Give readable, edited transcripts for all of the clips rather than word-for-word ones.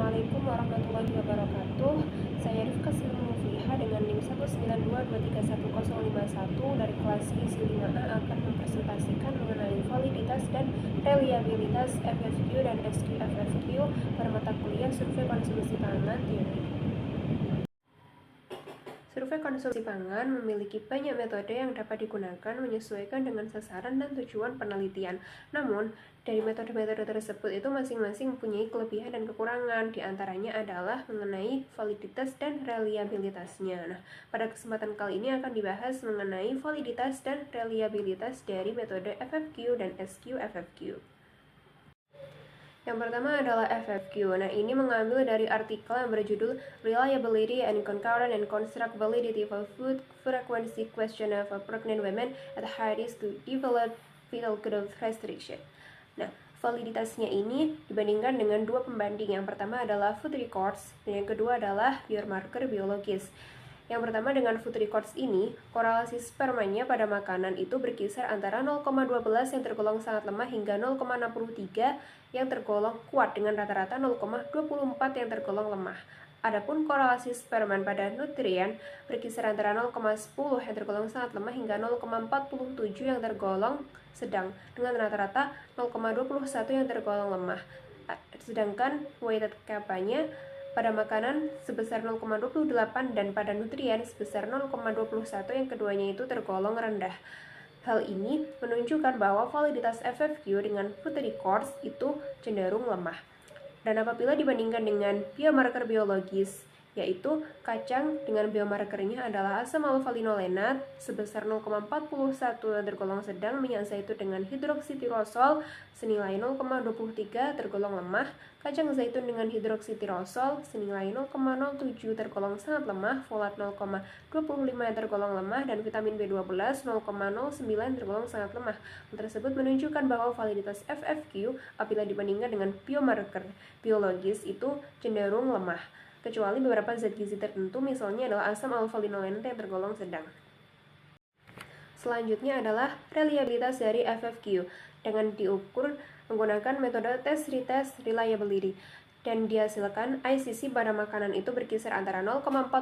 Assalamualaikum warahmatullahi wabarakatuh. Saya Rifka Silmufiha dengan NIM 192231051 dari kelas ISI 5A akan mempresentasikan mengenai validitas dan reliabilitas FFQ dan SQFFQ pada mata kuliah Survei Konsumsi Pangan Teori. Survei konsumsi pangan memiliki banyak metode yang dapat digunakan menyesuaikan dengan sasaran dan tujuan penelitian. Namun, dari metode-metode tersebut itu masing-masing mempunyai kelebihan dan kekurangan. Di antaranya adalah mengenai validitas dan reliabilitasnya. Nah, pada kesempatan kali ini akan dibahas mengenai validitas dan reliabilitas dari metode FFQ dan SQFFQ. Yang pertama adalah FFQ. Nah, ini mengambil dari artikel yang berjudul Reliability and Concurrent and Construct Validity for Food Frequency Questionnaire for Pregnant Women at High Risk to Develop Fetal Growth Restriction. Nah, validitasnya ini dibandingkan dengan dua pembanding. Yang pertama adalah food records dan yang kedua adalah biomarker biologis. Yang pertama dengan food records ini, korelasi spermanya pada makanan itu berkisar antara 0,12 yang tergolong sangat lemah hingga 0,63 yang tergolong kuat dengan rata-rata 0,24 yang tergolong lemah. Adapun korelasi sperma pada nutrien berkisar antara 0,10 yang tergolong sangat lemah hingga 0,47 yang tergolong sedang dengan rata-rata 0,21 yang tergolong lemah. Sedangkan weighted kappa-nya pada makanan sebesar 0,28 dan pada nutrien sebesar 0,21 yang keduanya itu tergolong rendah. Hal ini menunjukkan bahwa validitas FFQ dengan food records itu cenderung lemah. Dan apabila dibandingkan dengan biomarker biologis, yaitu kacang dengan biomarkernya adalah asam alfa-linolenat sebesar 0,41 yang tergolong sedang, minyak zaitun dengan hidroksitirosol senilai 0,23 tergolong lemah, kacang zaitun dengan hidroksitirosol senilai 0,07 tergolong sangat lemah, folat 0,25 yang tergolong lemah, dan vitamin B12 0,09 tergolong sangat lemah. Hal tersebut menunjukkan bahwa validitas FFQ apabila dibandingkan dengan biomarker biologis itu cenderung lemah, kecuali beberapa zat gizi tertentu, misalnya adalah asam alfa-linolenat yang tergolong sedang. Selanjutnya adalah reliabilitas dari FFQ dengan diukur menggunakan metode test retest reliability dan dihasilkan ICC pada makanan itu berkisar antara 0,42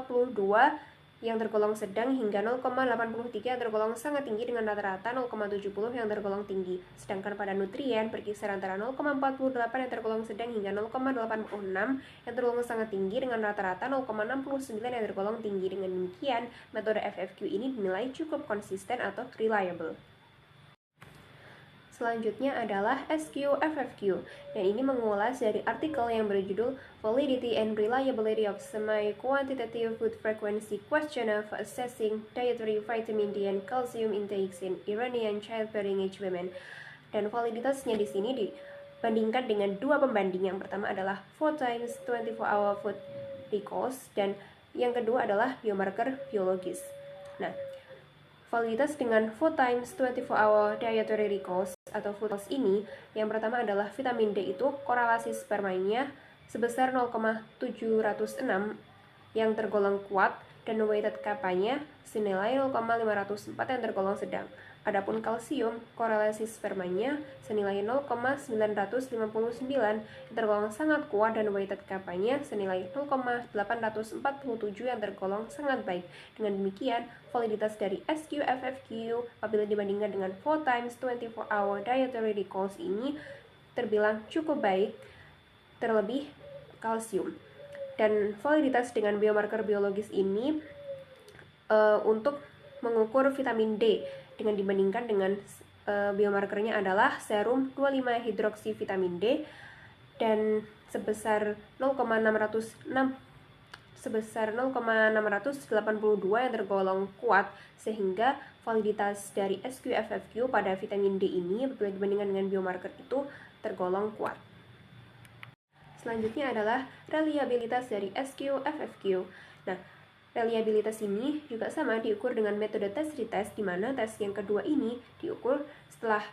yang tergolong sedang hingga 0,83 yang tergolong sangat tinggi dengan rata-rata 0,70 yang tergolong tinggi. Sedangkan pada nutrien berkisar antara 0,48 yang tergolong sedang hingga 0,86 yang tergolong sangat tinggi dengan rata-rata 0,69 yang tergolong tinggi. Dengan demikian, metode FFQ ini dinilai cukup konsisten atau reliable. Selanjutnya adalah SQFFQ, dan ini mengulas dari artikel yang berjudul Validity and Reliability of Semi-Quantitative Food Frequency Questionnaire for Assessing Dietary Vitamin D and Calcium Intakes in Iranian Childbearing Age Women. Dan validitasnya di sini dibandingkan dengan dua pembanding. Yang pertama adalah 4 times 24-hour food records, dan yang kedua adalah biomarker biologis. Nah, validitas dengan 4 times 24-hour dietary records atau food records ini, yang pertama adalah vitamin D itu korelasi spermanya sebesar 0,706 yang tergolong kuat dan weighted kappa-nya senilai 0,504 yang tergolong sedang. Adapun kalsium, korelasi spermanya senilai 0,959 yang tergolong sangat kuat dan weighted kappa-nya senilai 0,847 yang tergolong sangat baik. Dengan demikian, validitas dari SQFFQ apabila dibandingkan dengan 4 times 24-hour dietary records ini terbilang cukup baik, terlebih kalsium. Dan validitas dengan biomarker biologis ini untuk mengukur vitamin D dengan dibandingkan dengan biomarkernya adalah serum 25 hidroksi vitamin D dan sebesar 0,682 yang tergolong kuat, sehingga validitas dari SQFFQ pada vitamin D ini apabila dibandingkan dengan biomarker itu tergolong kuat. Selanjutnya adalah reliabilitas dari SQFFQ. Nah, reliabilitas ini juga sama diukur dengan metode test retest, di mana tes yang kedua ini diukur setelah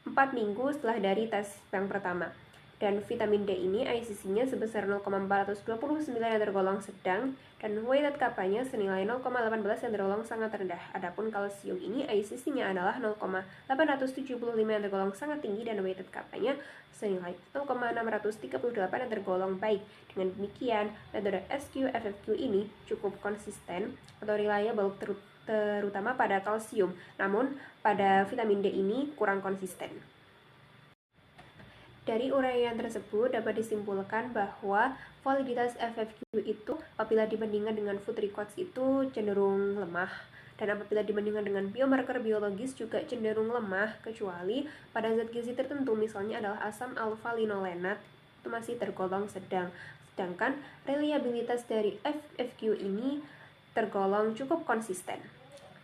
4 minggu setelah dari tes yang pertama. Dan vitamin D ini ICC-nya sebesar 0,429 yang tergolong sedang, dan weighted kapanya senilai 0,18 yang tergolong sangat rendah. Adapun kalsium ini ICC-nya adalah 0,875 yang tergolong sangat tinggi, dan weighted kapanya senilai 0,638 yang tergolong baik. Dengan demikian, metode SQ-FFQ ini cukup konsisten atau reliable terutama pada kalsium, namun pada vitamin D ini kurang konsisten. Dari uraian tersebut dapat disimpulkan bahwa validitas FFQ itu apabila dibandingkan dengan food records itu cenderung lemah, dan apabila dibandingkan dengan biomarker biologis juga cenderung lemah, kecuali pada zat gizi tertentu, misalnya adalah asam alfa-linolenat, itu masih tergolong sedang. Sedangkan reliabilitas dari FFQ ini tergolong cukup konsisten.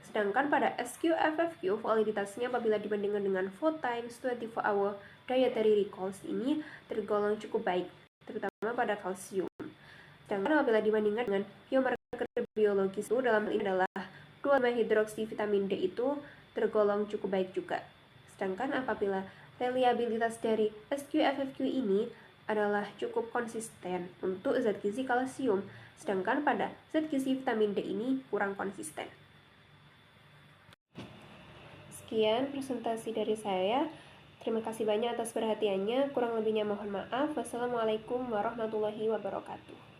Sedangkan pada SQ-FFQ, validitasnya apabila dibandingkan dengan 4 times 24 hour dietary recalls ini tergolong cukup baik, terutama pada kalsium. Sedangkan apabila dibandingkan dengan biomarker biologis itu dalam hal ini adalah 2,hidroksi vitamin D itu tergolong cukup baik juga. Sedangkan apabila reliabilitas dari SQ-FFQ ini adalah cukup konsisten untuk zat gizi kalsium, sedangkan pada zat gizi vitamin D ini kurang konsisten. Sekian presentasi dari saya. Terima kasih banyak atas perhatiannya. Kurang lebihnya mohon maaf. Wassalamualaikum warahmatullahi wabarakatuh.